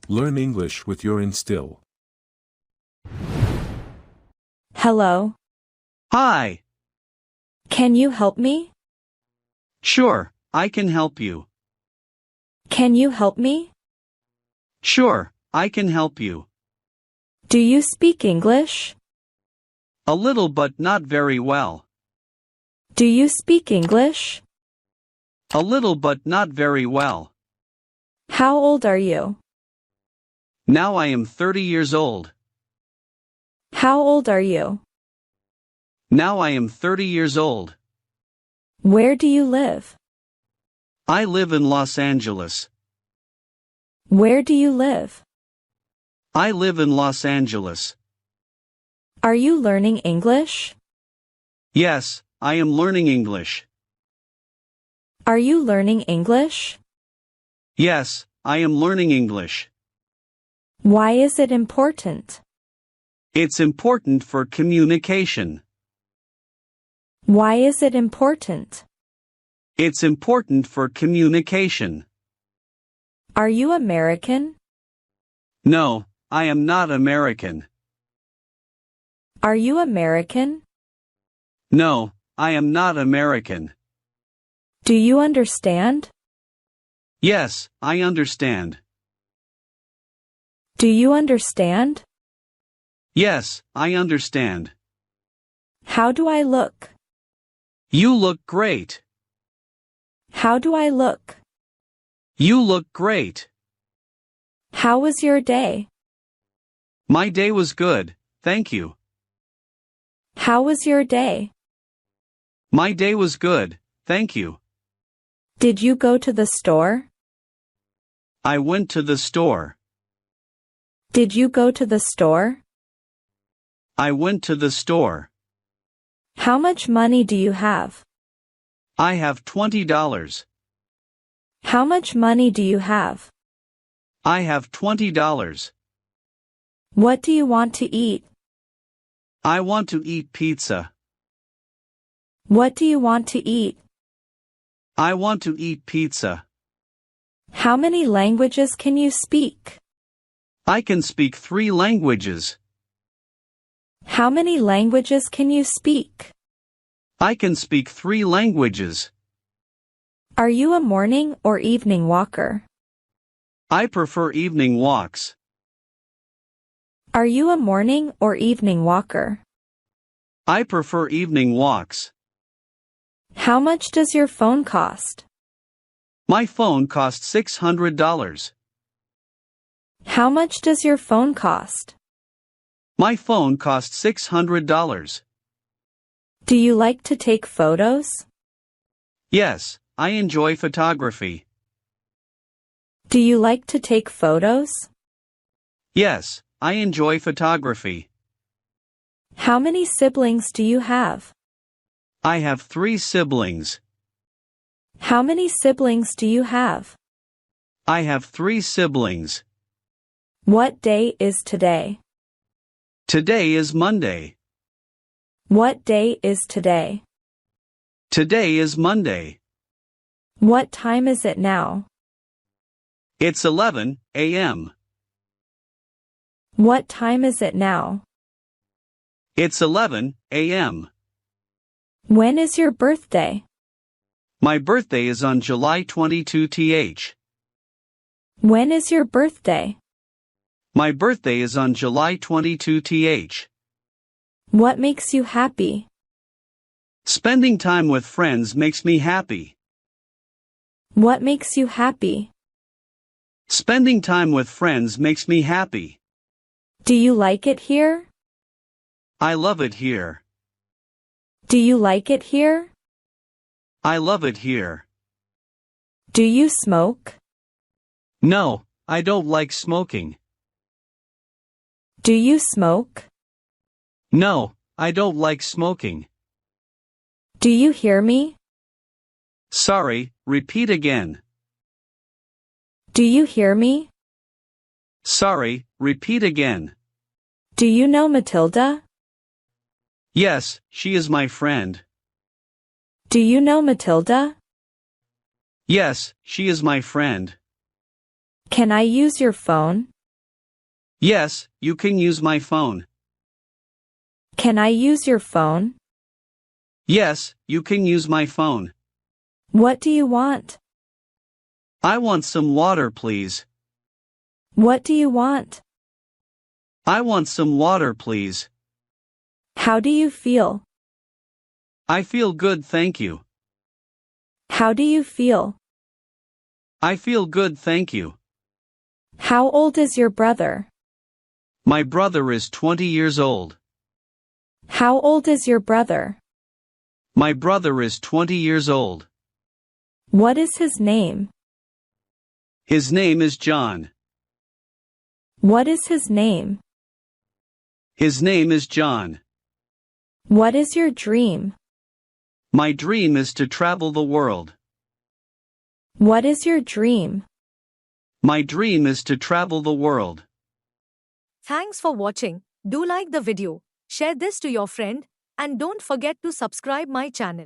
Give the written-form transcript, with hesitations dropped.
Learn English with your Instill. Hello. Hi. Can you help me? Sure, I can help you. Can you help me? Sure, I can help you. Do you speak English? A little but not very well. Do you speak English? A little but not very well. How old are you? Now I am 30 years old. How old are you? Now I am 30 years old. Where do you live? I live in Los Angeles. Where do you live? I live in Los Angeles. Are you learning English? Yes, I am learning English. Are you learning English? Yes, I am learning English. Why is it important? It's important for communication. Why is it important? It's important for communication. Are you American? No, I am not American. Are you American? No, I am not American. Do you understand? Yes, I understand. Do you understand? Yes, I understand. How do I look? You look great. How do I look? You look great. How was your day? My day was good, thank you. How was your day? My day was good, thank you. Did you go to the store? I went to the store. Did you go to the store? I went to the store. How much money do you have? I have $20. How much money do you have? I have $20. What do you want to eat? I want to eat pizza. What do you want to eat? I want to eat pizza. How many languages can you speak? I can speak 3 languages. How many languages can you speak? I can speak 3 languages. Are you a morning or evening walker? I prefer evening walks. Are you a morning or evening walker? I prefer evening walks. How much does your phone cost? My phone costs $600. How much does your phone cost? My phone costs $600. Do you like to take photos? Yes, I enjoy photography. Do you like to take photos? Yes, I enjoy photography. How many siblings do you have? I have 3 siblings. How many siblings do you have? I have 3 siblings. What day is today? Today is Monday. What day is today? Today is Monday. What time is it now? It's 11 a.m. What time is it now? It's 11 a.m. When is your birthday? My birthday is on July 22th. When is your birthday? My birthday is on July 22th. What makes you happy? Spending time with friends makes me happy. What makes you happy? Spending time with friends makes me happy. Do you like it here? I love it here. Do you like it here? I love it here. Do you smoke? No, I don't like smoking. Do you smoke? No, I don't like smoking. Do you hear me? Sorry, repeat again. Do you hear me? Sorry, repeat again. Do you know Matilda? Yes, she is my friend. Do you know Matilda? Yes, she is my friend. Can I use your phone? Yes, you can use my phone. Can I use your phone? Yes, you can use my phone. What do you want? I want some water, please. What do you want? I want some water, please. How do you feel? I feel good, thank you. How do you feel? I feel good, thank you. How old is your brother? My brother is 20 years old. How old is your brother? My brother is 20 years old. What is his name? His name is John. What is his name? His name is John. What is your dream? My dream is to travel the world. What is your dream? My dream is to travel the world. Thanks for watching. Do like the video, share this to your friend, and don't forget to subscribe my channel.